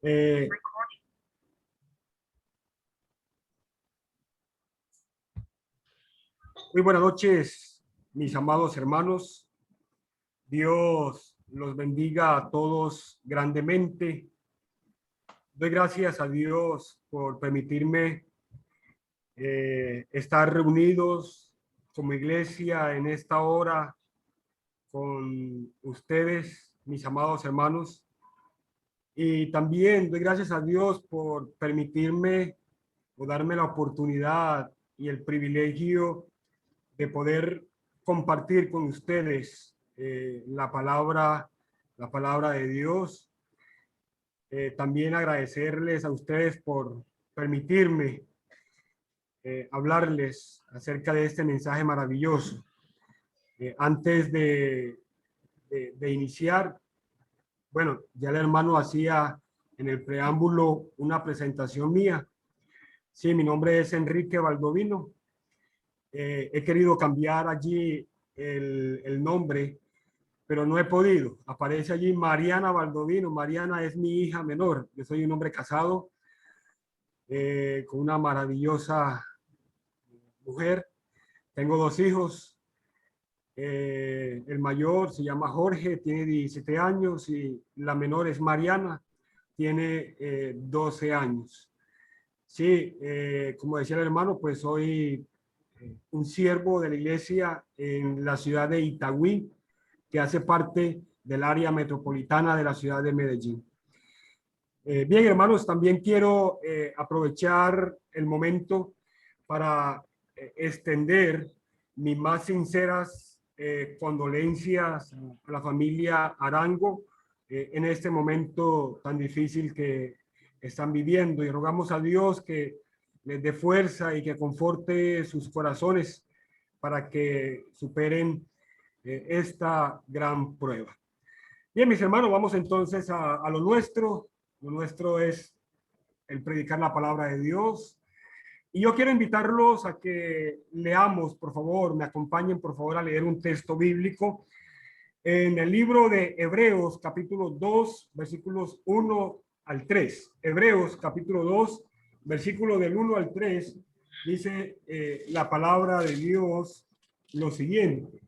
Eh, Muy buenas noches, mis amados hermanos. Dios los bendiga a todos grandemente. Doy gracias a Dios por permitirme estar reunidos como iglesia en esta hora con ustedes, mis amados hermanos. Y también doy gracias a Dios por permitirme o darme la oportunidad y el privilegio de poder compartir con ustedes la palabra de Dios. También agradecerles a ustedes por permitirme hablarles acerca de este mensaje maravilloso. Antes de iniciar, bueno, ya el hermano hacía en el preámbulo una presentación mía. Sí, mi nombre es Enrique Baldovino. He querido cambiar allí el nombre, pero no he podido. Aparece allí Mariana Baldovino. Mariana es mi hija menor. Yo soy un hombre casado con una maravillosa mujer. Tengo dos hijos. El mayor se llama Jorge, tiene 17 años, y la menor es Mariana, tiene 12 años. Sí, como decía el hermano, pues soy un siervo de la iglesia en la ciudad de Itagüí, que hace parte del área metropolitana de la ciudad de Medellín. Bien, hermanos, también quiero aprovechar el momento para extender mis más sinceras condolencias a la familia Arango en este momento tan difícil que están viviendo, y rogamos a Dios que les dé fuerza y que conforte sus corazones para que superen esta gran prueba. Bien, mis hermanos, vamos entonces a lo nuestro. Lo nuestro es el predicar la palabra de Dios. Y yo quiero invitarlos a que leamos, por favor, me acompañen, por favor, a leer un texto bíblico en el libro de Hebreos, capítulo 2, versículos 1 al 3. Hebreos, capítulo 2, versículo del 1 al 3, dice la palabra de Dios lo siguiente.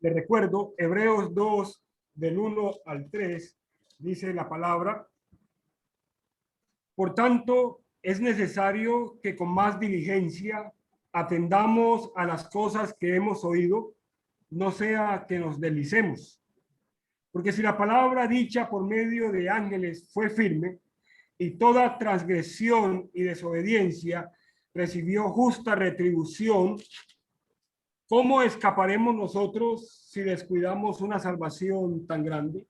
Les recuerdo, Hebreos 2, del 1 al 3, dice la palabra: por tanto, es necesario que con más diligencia atendamos a las cosas que hemos oído, no sea que nos deslicemos. Porque si la palabra dicha por medio de ángeles fue firme, y toda transgresión y desobediencia recibió justa retribución, ¿cómo escaparemos nosotros si descuidamos una salvación tan grande,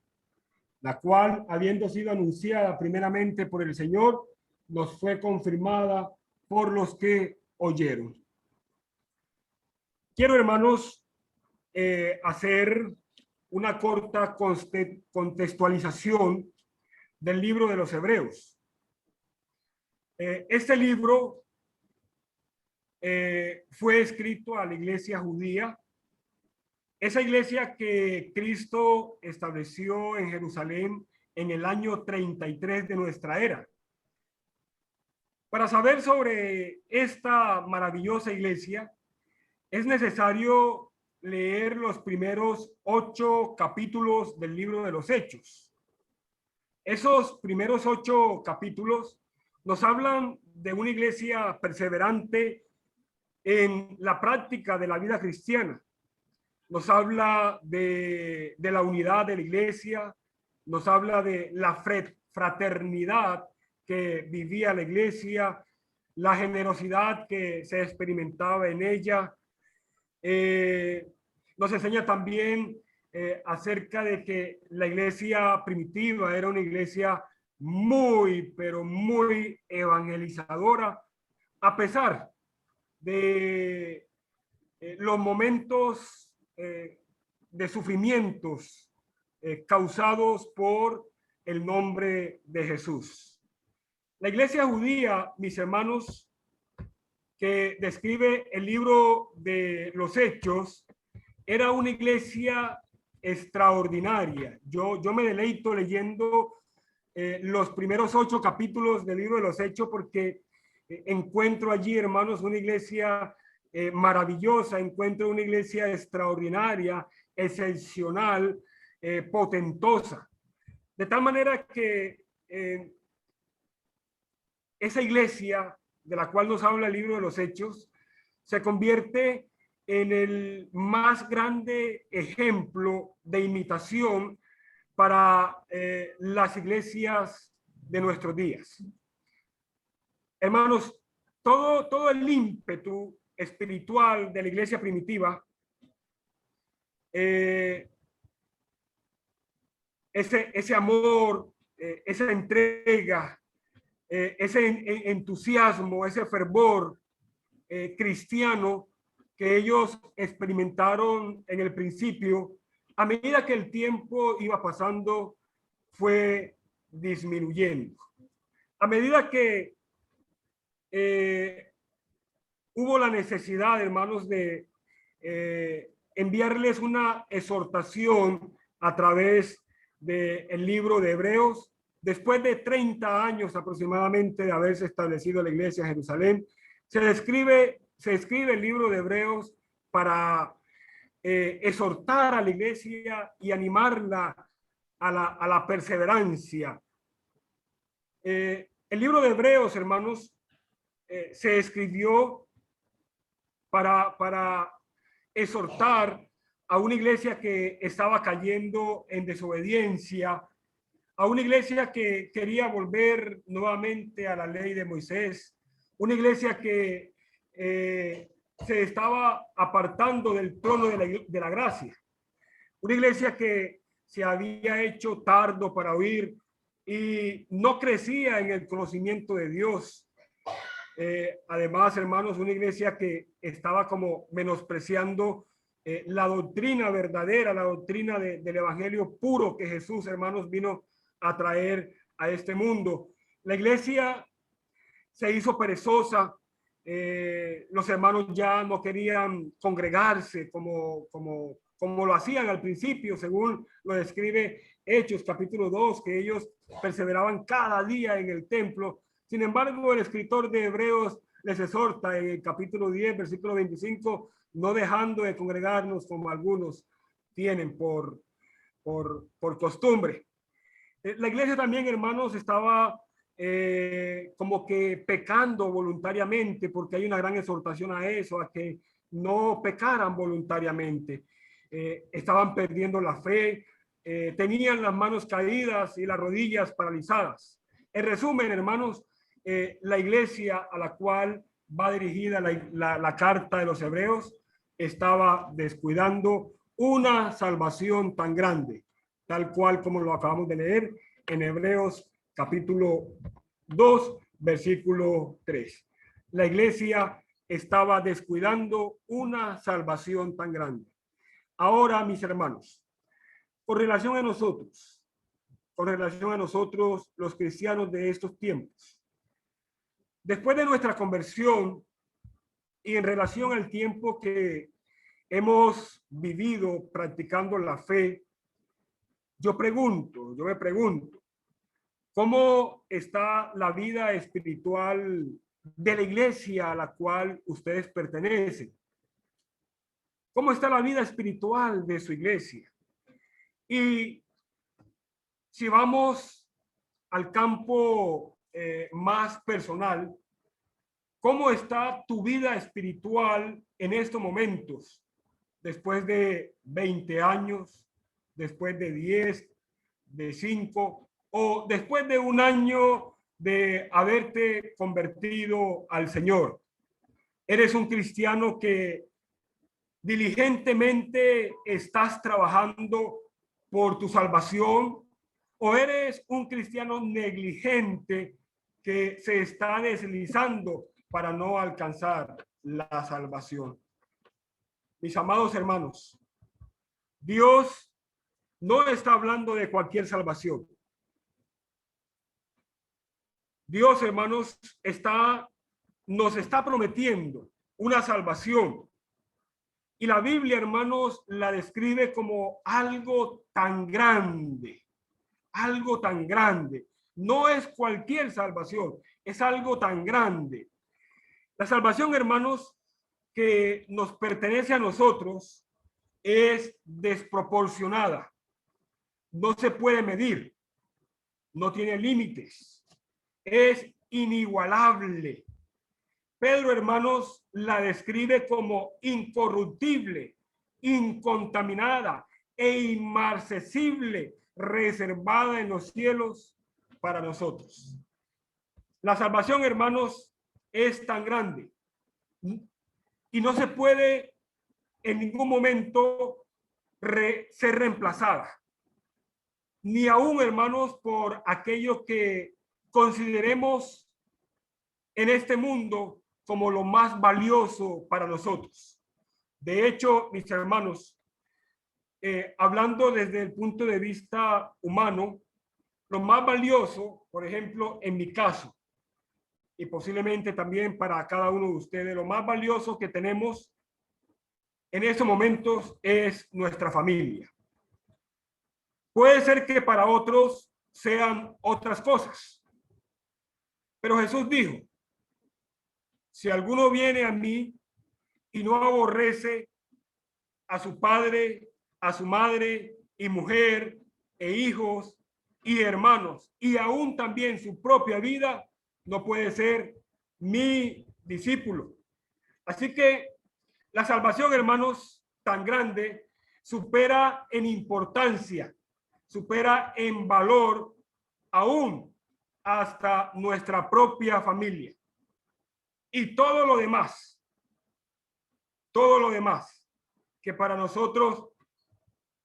la cual, habiendo sido anunciada primeramente por el Señor, nos fue confirmada por los que oyeron? Quiero, hermanos, hacer una corta contextualización del libro de los Hebreos. Este libro fue escrito a la iglesia judía, esa iglesia que Cristo estableció en Jerusalén en el año 33 de nuestra era. Para saber sobre esta maravillosa iglesia, es necesario leer los primeros 8 capítulos del libro de los Hechos. Esos primeros 8 capítulos nos hablan de una iglesia perseverante en la práctica de la vida cristiana. Nos habla de la unidad de la iglesia, nos habla de la fraternidad que vivía la iglesia, la generosidad que se experimentaba en ella. Nos enseña también acerca de que la iglesia primitiva era una iglesia muy, pero muy evangelizadora, a pesar de los momentos de sufrimientos causados por el nombre de Jesús. La iglesia judía, mis hermanos, que describe el libro de los Hechos, era una iglesia extraordinaria. Yo me deleito leyendo los primeros 8 capítulos del libro de los Hechos, porque encuentro allí, hermanos, una iglesia maravillosa, encuentro una iglesia extraordinaria, excepcional, potentosa. De tal manera que esa iglesia de la cual nos habla el libro de los Hechos se convierte en el más grande ejemplo de imitación para las iglesias de nuestros días. Hermanos, todo el ímpetu espiritual de la iglesia primitiva, ese amor, esa entrega, ese entusiasmo, ese fervor cristiano que ellos experimentaron en el principio, a medida que el tiempo iba pasando, fue disminuyendo. A medida que hubo la necesidad, hermanos, de enviarles una exhortación a través del libro de Hebreos, después de 30 años aproximadamente de haberse establecido la iglesia en Jerusalén, se escribe el libro de Hebreos para exhortar a la iglesia y animarla a la perseverancia. El libro de Hebreos, hermanos, se escribió para exhortar a una iglesia que estaba cayendo en desobediencia, a una iglesia que quería volver nuevamente a la ley de Moisés, una iglesia que se estaba apartando del trono de la gracia, una iglesia que se había hecho tardo para oír y no crecía en el conocimiento de Dios. Además, hermanos, una iglesia que estaba como menospreciando la doctrina verdadera, la doctrina del evangelio puro que Jesús, hermanos, vino a traer a este mundo. La iglesia se hizo perezosa, los hermanos ya no querían congregarse como lo hacían al principio, según lo describe Hechos capítulo 2, que ellos perseveraban cada día en el templo. Sin embargo, el escritor de Hebreos les exhorta en el capítulo 10, versículo 25, no dejando de congregarnos como algunos tienen por costumbre. La iglesia también, hermanos, estaba como que pecando voluntariamente, porque hay una gran exhortación a eso, a que no pecaran voluntariamente. Estaban perdiendo la fe, tenían las manos caídas y las rodillas paralizadas. En resumen, hermanos, la iglesia a la cual va dirigida la carta de los Hebreos estaba descuidando una salvación tan grande, tal cual como lo acabamos de leer en Hebreos capítulo 2, versículo 3. La iglesia estaba descuidando una salvación tan grande. Ahora, mis hermanos, con relación a nosotros, los cristianos de estos tiempos, después de nuestra conversión y en relación al tiempo que hemos vivido practicando la fe, yo me pregunto, ¿cómo está la vida espiritual de la iglesia a la cual ustedes pertenecen? ¿Cómo está la vida espiritual de su iglesia? Y si vamos al campo más personal, ¿cómo está tu vida espiritual en estos momentos? Después de 20 años, después de 10, de 5, o después de un año de haberte convertido al Señor. ¿Eres un cristiano que diligentemente estás trabajando por tu salvación? ¿O eres un cristiano negligente que se está deslizando para no alcanzar la salvación? Mis amados hermanos, Dios no está hablando de cualquier salvación. Dios, hermanos, nos está prometiendo una salvación. Y la Biblia, hermanos, la describe como algo tan grande, No es cualquier salvación, es algo tan grande. La salvación, hermanos, que nos pertenece a nosotros es desproporcionada. No se puede medir, no tiene límites, es inigualable. Pedro, hermanos, la describe como incorruptible, incontaminada e inmarcesible, reservada en los cielos para nosotros. La salvación, hermanos, es tan grande y no se puede en ningún momento ser reemplazada, ni aún, hermanos, por aquello que consideremos en este mundo como lo más valioso para nosotros. De hecho, mis hermanos, hablando desde el punto de vista humano, lo más valioso, por ejemplo, en mi caso, y posiblemente también para cada uno de ustedes, lo más valioso que tenemos en estos momentos es nuestra familia. Puede ser que para otros sean otras cosas, pero Jesús dijo, si alguno viene a mí y no aborrece a su padre, a su madre y mujer e hijos y hermanos, y aún también su propia vida, no puede ser mi discípulo. Así que la salvación, hermanos, tan grande, supera en importancia, supera en valor aún hasta nuestra propia familia. Y todo lo demás que para nosotros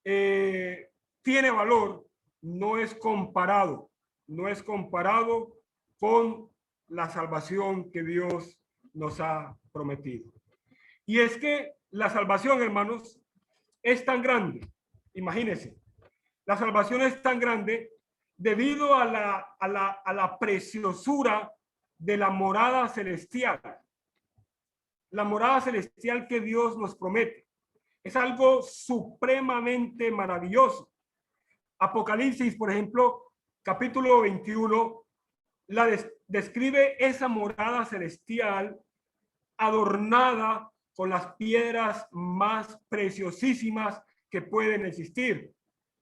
tiene valor, no es comparado con la salvación que Dios nos ha prometido. Y es que la salvación, hermanos, es tan grande. Imagínense, la salvación es tan grande debido a la preciosura de la morada celestial. La morada celestial que Dios nos promete. Es algo supremamente maravilloso. Apocalipsis, por ejemplo, capítulo 21, describe esa morada celestial adornada con las piedras más preciosísimas que pueden existir.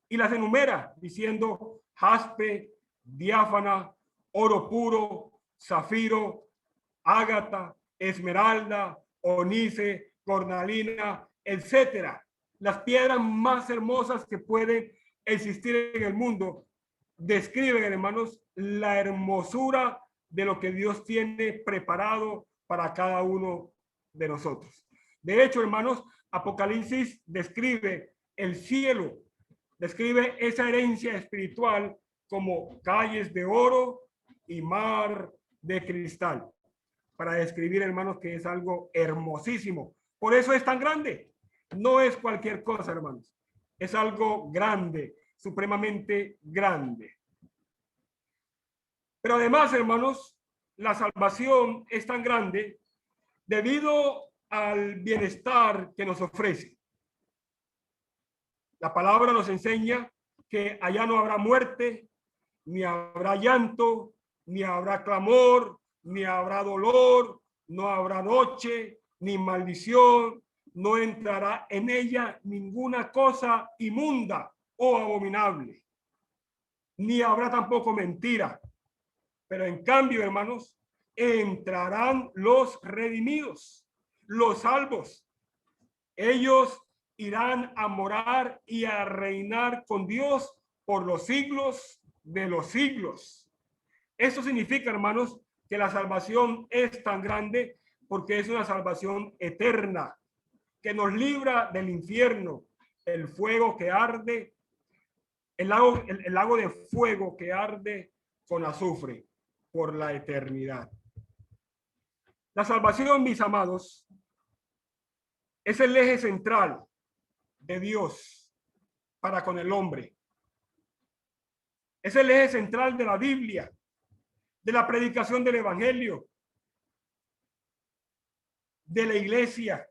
Y las enumera diciendo jaspe, diáfana, oro puro, zafiro, ágata, esmeralda, onice, cornalina, etcétera. Las piedras más hermosas que pueden existir en el mundo describen, hermanos, la hermosura de lo que Dios tiene preparado para cada uno de nosotros. De hecho, hermanos, Apocalipsis describe el cielo, describe esa herencia espiritual como calles de oro y mar de cristal, para describir, hermanos, que es algo hermosísimo. Por eso es tan grande. No es cualquier cosa, hermanos. Es algo grande, supremamente grande. Pero además, hermanos, la salvación es tan grande debido al bienestar que nos ofrece. La palabra nos enseña que allá no habrá muerte, ni habrá llanto, ni habrá clamor, ni habrá dolor, no habrá noche, ni maldición, no entrará en ella ninguna cosa inmunda o abominable, ni habrá tampoco mentira. Pero en cambio, hermanos, entrarán los redimidos, los salvos. Ellos irán a morar y a reinar con Dios por los siglos de los siglos. Eso significa, hermanos, que la salvación es tan grande porque es una salvación eterna, que nos libra del infierno, el fuego que arde, el lago de fuego que arde con azufre por la eternidad. La salvación, mis amados, es el eje central de Dios para con el hombre. Es el eje central de la Biblia, de la predicación del evangelio, de la iglesia.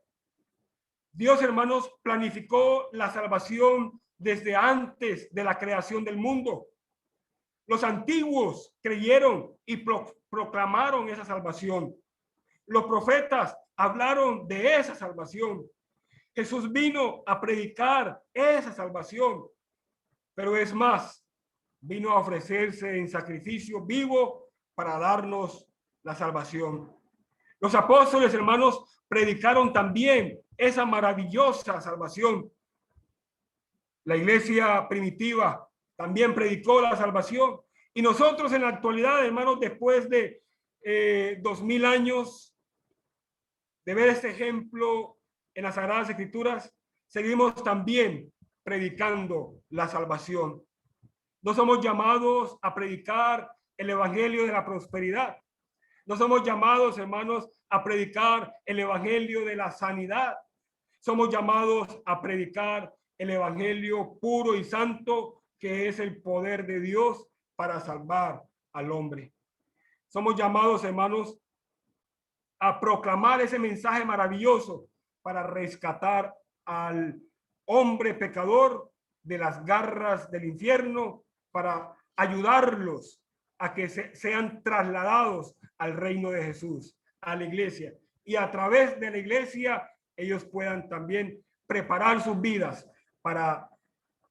Dios, hermanos, planificó la salvación desde antes de la creación del mundo. Los antiguos creyeron y proclamaron esa salvación. Los profetas hablaron de esa salvación. Jesús vino a predicar esa salvación. Pero es más, vino a ofrecerse en sacrificio vivo para darnos la salvación. Los apóstoles, hermanos, predicaron también esa maravillosa salvación. La iglesia primitiva también predicó la salvación. Y nosotros en la actualidad, hermanos, después de 2000 años de ver este ejemplo en las Sagradas Escrituras, seguimos también predicando la salvación. No somos llamados a predicar el evangelio de la prosperidad. No somos llamados, hermanos, a predicar el evangelio de la sanidad. Somos llamados a predicar el evangelio puro y santo, que es el poder de Dios para salvar al hombre. Somos llamados, hermanos, a proclamar ese mensaje maravilloso para rescatar al hombre pecador de las garras del infierno, para ayudarlos a que sean trasladados al reino de Jesús, a la iglesia. Y a través de la iglesia ellos puedan también preparar sus vidas para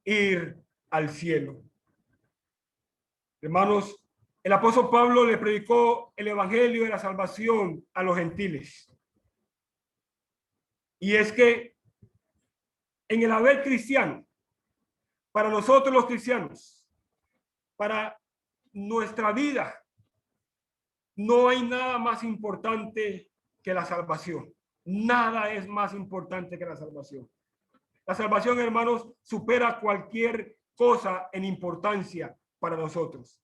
ir al cielo. Hermanos, el apóstol Pablo le predicó el evangelio de la salvación a los gentiles. Y es que en el haber cristiano, para nosotros los cristianos, para nuestra vida, no hay nada más importante que la salvación. Nada es más importante que la salvación. La salvación, hermanos, supera cualquier cosa en importancia para nosotros.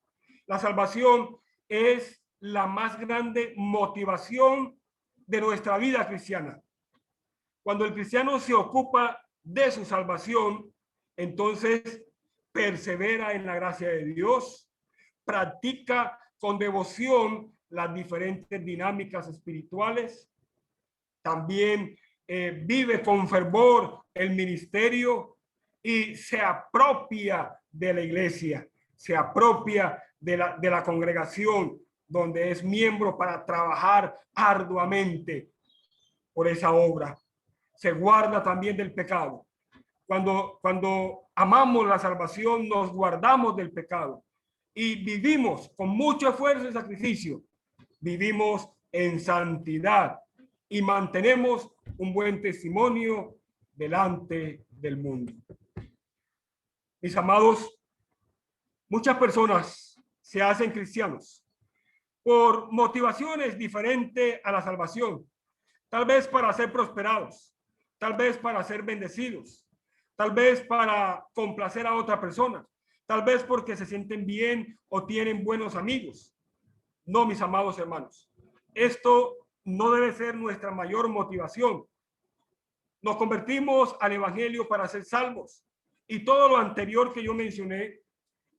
La salvación es la más grande motivación de nuestra vida cristiana. Cuando el cristiano se ocupa de su salvación, entonces persevera en la gracia de Dios, practica con devoción las diferentes dinámicas espirituales, también vive con fervor el ministerio y se apropia de la iglesia, se apropia de la congregación donde es miembro para trabajar arduamente por esa obra. Se guarda también del pecado. Cuando amamos la salvación, nos guardamos del pecado y vivimos con mucho esfuerzo y sacrificio. Vivimos en santidad y mantenemos un buen testimonio delante del mundo. Mis amados, muchas personas se hacen cristianos por motivaciones diferentes a la salvación. Tal vez para ser prosperados, tal vez para ser bendecidos, tal vez para complacer a otra persona, tal vez porque se sienten bien o tienen buenos amigos. No, mis amados hermanos, esto no debe ser nuestra mayor motivación. Nos convertimos al evangelio para ser salvos, y todo lo anterior que yo mencioné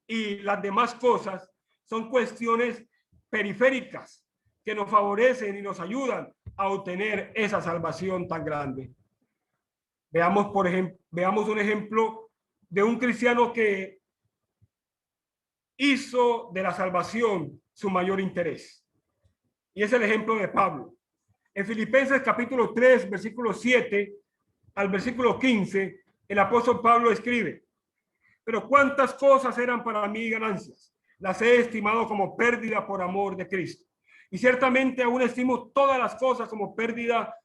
y las demás cosas son cuestiones periféricas que nos favorecen y nos ayudan a obtener esa salvación tan grande. Veamos, por ejemplo, veamos un ejemplo de un cristiano que hizo de la salvación su mayor interés. Y es el ejemplo de Pablo. En Filipenses capítulo 3, versículo 7 al versículo 15, el apóstol Pablo escribe: pero cuántas cosas eran para mí ganancias, las he estimado como pérdida por amor de Cristo. Y ciertamente aún estimo todas las cosas como pérdida,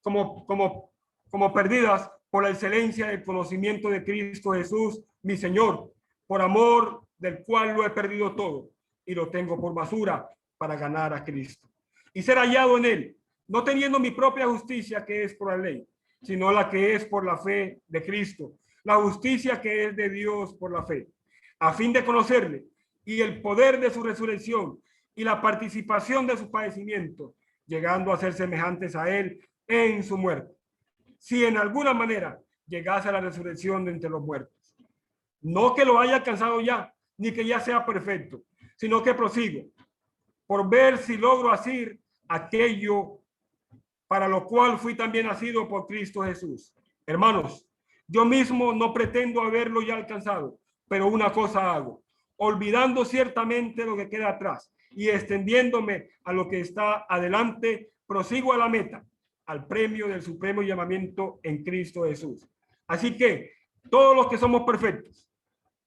como perdidas por la excelencia del conocimiento de Cristo Jesús, mi Señor, por amor del cual lo he perdido todo y lo tengo por basura para ganar a Cristo y ser hallado en él, no teniendo mi propia justicia que es por la ley, sino la que es por la fe de Cristo, la justicia que es de Dios por la fe, a fin de conocerle y el poder de su resurrección y la participación de su padecimiento, llegando a ser semejantes a él en su muerte, si en alguna manera llegase a la resurrección de entre los muertos. No que lo haya alcanzado ya, ni que ya sea perfecto, sino que prosigo por ver si logro hacer aquello para lo cual fui también nacido por Cristo Jesús. Hermanos, yo mismo no pretendo haberlo ya alcanzado, pero una cosa hago, olvidando ciertamente lo que queda atrás y extendiéndome a lo que está adelante, prosigo a la meta, al premio del supremo llamamiento en Cristo Jesús. Así que todos los que somos perfectos,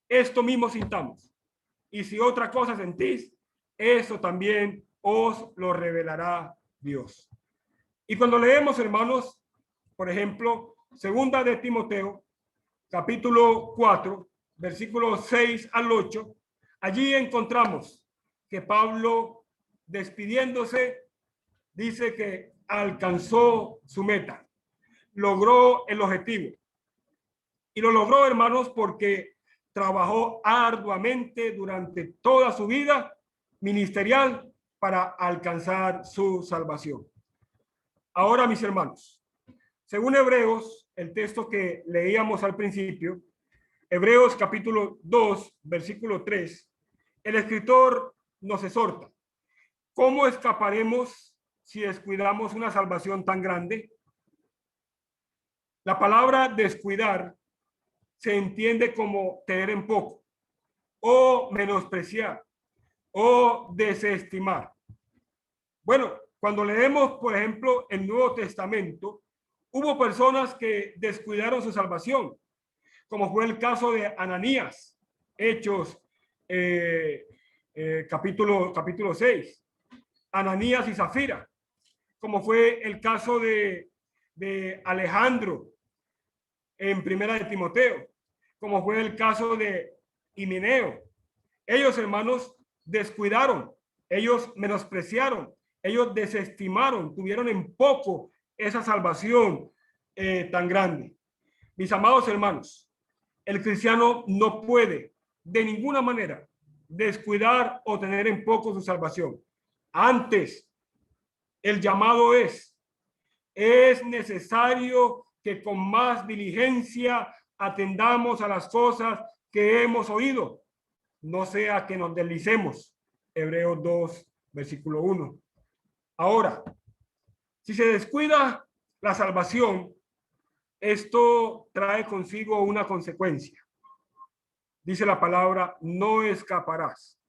esto mismo sintamos. Y si otra cosa sentís, eso también os lo revelará Dios. Y cuando leemos, hermanos, por ejemplo, segunda de Timoteo, capítulo 4, versículos 6 al 8, allí encontramos que Pablo, despidiéndose, dice que alcanzó su meta, logró el objetivo. Y lo logró, hermanos, porque trabajó arduamente durante toda su vida ministerial para alcanzar su salvación. Ahora, mis hermanos, según Hebreos, el texto que leíamos al principio, Hebreos capítulo 2, versículo 3, el escritor nos exhorta. ¿Cómo escaparemos si descuidamos una salvación tan grande? La palabra descuidar se entiende como tener en poco, o menospreciar, o desestimar. Bueno, cuando leemos, por ejemplo, el Nuevo Testamento, hubo personas que descuidaron su salvación, como fue el caso de Ananías, Hechos capítulo 6, Ananías y Zafira, como fue el caso de Alejandro en Primera de Timoteo, como fue el caso de Himeneo. Ellos, hermanos, descuidaron, ellos menospreciaron, ellos desestimaron, tuvieron en poco esa salvación tan grande. Mis amados hermanos, el cristiano no puede de ninguna manera descuidar o tener en poco su salvación. Antes, el llamado es necesario que con más diligencia atendamos a las cosas que hemos oído, no sea que nos deslicemos. Hebreos 2, versículo 1. Ahora, si se descuida la salvación, esto trae consigo una consecuencia. Dice la palabra, no escaparás.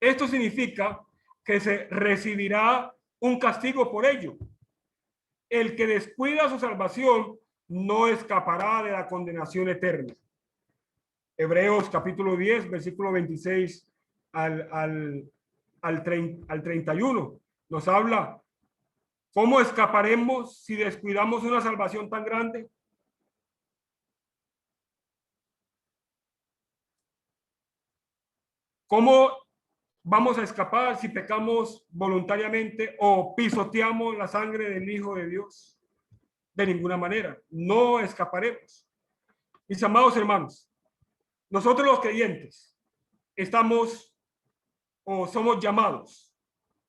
Esto significa que se recibirá un castigo por ello. El que descuida su salvación no escapará de la condenación eterna. Hebreos capítulo 10, versículo 26 al 31 nos habla. ¿Cómo escaparemos si descuidamos una salvación tan grande? ¿Cómo vamos a escapar si pecamos voluntariamente o pisoteamos la sangre del Hijo de Dios? De ninguna manera, no escaparemos. Mis amados hermanos, nosotros los creyentes estamos o somos llamados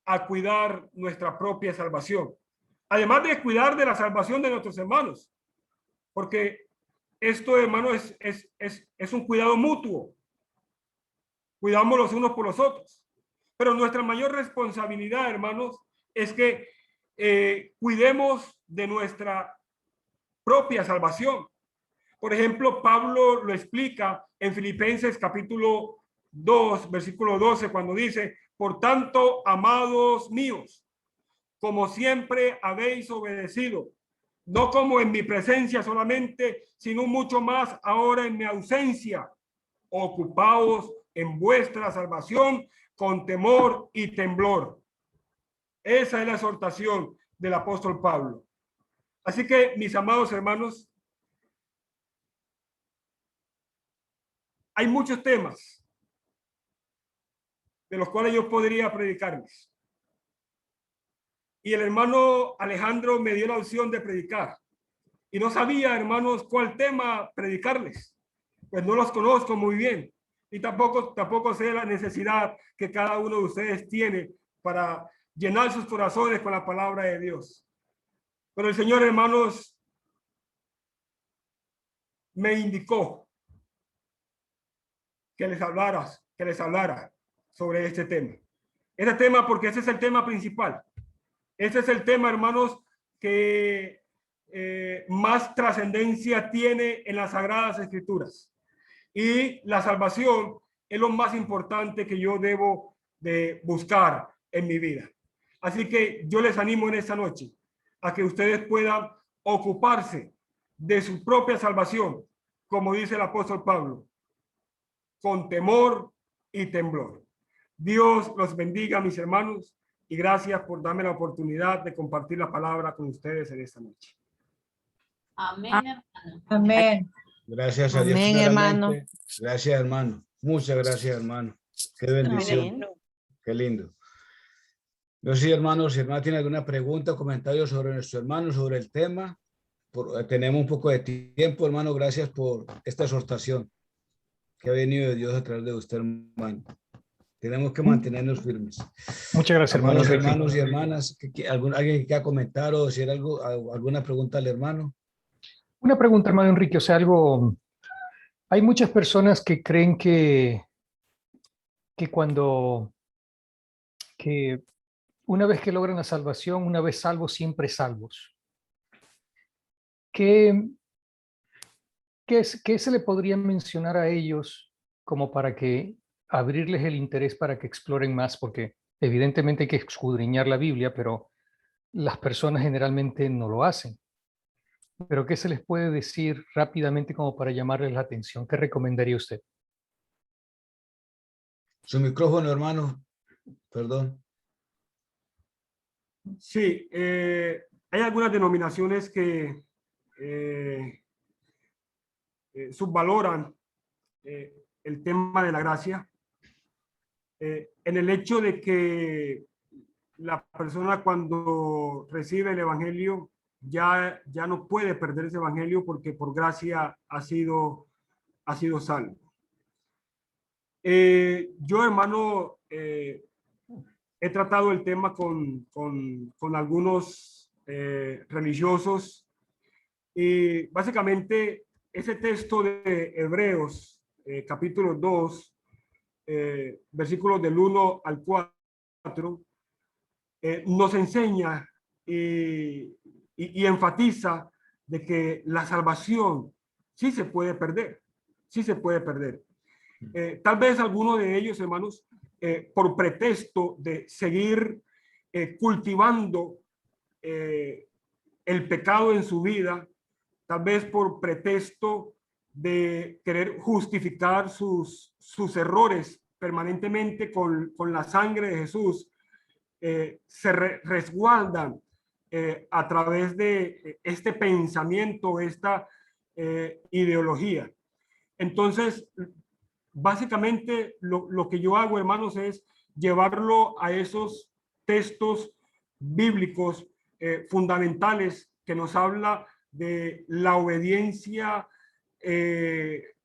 a cuidar nuestra propia salvación, además de cuidar de la salvación de nuestros hermanos, porque esto, hermanos, es un cuidado mutuo. Cuidamos los unos por los otros, pero nuestra mayor responsabilidad, hermanos, es que cuidemos de nuestra propia salvación. Por ejemplo, Pablo lo explica en Filipenses capítulo 2, versículo 12, cuando dice, por tanto, amados míos, como siempre habéis obedecido, no como en mi presencia solamente, sino mucho más ahora en mi ausencia, ocupaos en vuestra salvación con temor y temblor. Esa es la exhortación del apóstol Pablo. Así que, mis amados hermanos, hay muchos temas de los cuales yo podría predicarles. Y el hermano Alejandro me dio la opción de predicar. Y no sabía, hermanos, cuál tema predicarles. Pues no los conozco muy bien. Y tampoco sé la necesidad que cada uno de ustedes tiene para llenar sus corazones con la palabra de Dios. Pero el Señor, hermanos, me indicó que les hablara sobre este tema. Este tema, porque ese es el tema principal. Ese es el tema, hermanos, que más trascendencia tiene en las Sagradas Escrituras. Y la salvación es lo más importante que yo debo de buscar en mi vida. Así que yo les animo en esta noche a que ustedes puedan ocuparse de su propia salvación, como dice el apóstol Pablo, con temor y temblor. Dios los bendiga, mis hermanos, y gracias por darme la oportunidad de compartir la palabra con ustedes en esta noche. Amén, hermano. Amén. Gracias a Dios. Amén, hermano. Primeramente, gracias, hermano. Muchas gracias, hermano. Qué bendición. Amén. Qué lindo. No sé, hermanos, si hermano tiene alguna pregunta o comentario sobre nuestro hermano, sobre el tema. Tenemos un poco de tiempo, hermano. Gracias por esta exhortación que ha venido de Dios a través de usted, hermano. Tenemos que mantenernos firmes. Muchas gracias, hermano. Amados hermanos y hermanas, ¿alguien que quiera comentar o decir algo, alguna pregunta al hermano? Una pregunta, hermano Enrique. O sea, hay muchas personas que creen que una vez que logran la salvación, una vez salvos, siempre salvos. ¿Qué se le podría mencionar a ellos como para que abrirles el interés para que exploren más? Porque evidentemente hay que escudriñar la Biblia, pero las personas generalmente no lo hacen. Pero ¿qué se les puede decir rápidamente como para llamarles la atención? ¿Qué recomendaría usted? Su micrófono, hermano. Perdón. Sí, hay algunas denominaciones que subvaloran el tema de la gracia en el hecho de que la persona cuando recibe el evangelio ya no puede perder ese evangelio porque por gracia ha sido salvo. Yo, hermano, he tratado el tema con algunos religiosos y básicamente ese texto de Hebreos, capítulo 2, versículos del 1 al 4, nos enseña y enfatiza de que la salvación sí se puede perder, sí se puede perder. Tal vez alguno de ellos, hermanos, por pretexto de seguir cultivando el pecado en su vida, tal vez por pretexto de querer justificar sus errores permanentemente con la sangre de Jesús, se resguardan a través de este pensamiento, esta ideología. Entonces, básicamente lo que yo hago, hermanos, es llevarlo a esos textos bíblicos fundamentales que nos habla de la obediencia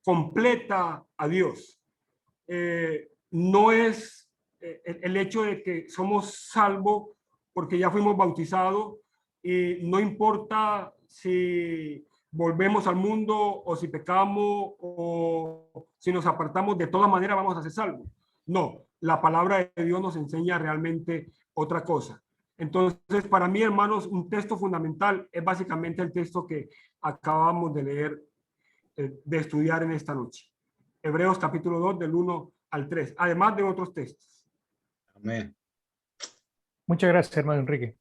completa a Dios. No es el hecho de que somos salvos porque ya fuimos bautizados y no importa si volvemos al mundo o si pecamos o si nos apartamos, de todas maneras vamos a ser salvos. No, la palabra de Dios nos enseña realmente otra cosa. Entonces, para mí, hermanos, un texto fundamental es básicamente el texto que acabamos de leer, de estudiar en esta noche. Hebreos capítulo 2, del 1 al 3, además de otros textos. Amén. Muchas gracias, hermano Enrique.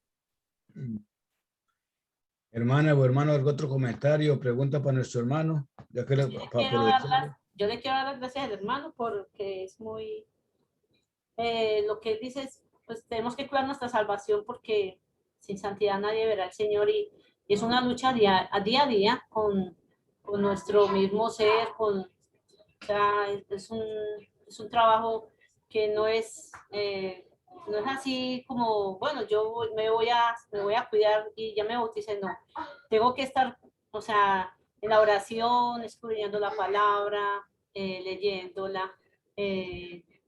Hermana o hermano, ¿algún otro comentario o pregunta para nuestro hermano? Ya que Yo le quiero dar las gracias al hermano porque es muy... lo que él dice es, pues tenemos que cuidar nuestra salvación porque sin santidad nadie verá al Señor y es una lucha día a día con nuestro mismo ser, o sea, es un trabajo que no es así como, bueno, me voy a cuidar y ya me bauticé, no. Tengo que estar, o sea, en la oración, escudriñando la palabra, leyéndola,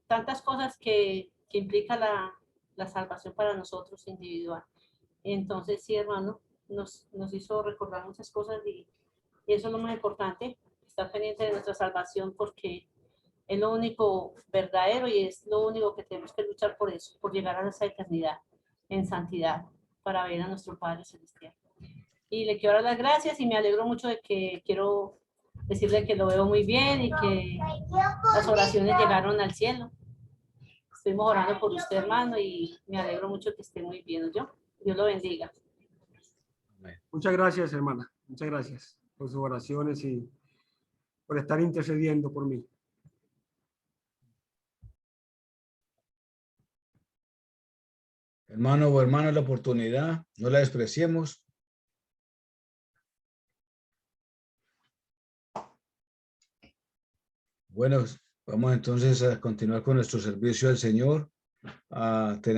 tantas cosas que implica la salvación para nosotros individual. Entonces, sí, hermano, nos hizo recordar muchas cosas y eso es lo más importante, estar pendiente de nuestra salvación porque es lo único verdadero y es lo único que tenemos que luchar por eso, por llegar a esa eternidad en santidad para ver a nuestro Padre Celestial. Y le quiero dar las gracias y me alegro mucho de que quiero decirle que lo veo muy bien y que las oraciones llegaron al cielo. Estuvimos orando por usted, hermano, y me alegro mucho que esté muy bien, ¿yo? Dios lo bendiga. Muchas gracias, hermana. Muchas gracias por sus oraciones y por estar intercediendo por mí. Hermano o hermana, la oportunidad, no la despreciemos. Bueno, vamos entonces a continuar con nuestro servicio al Señor.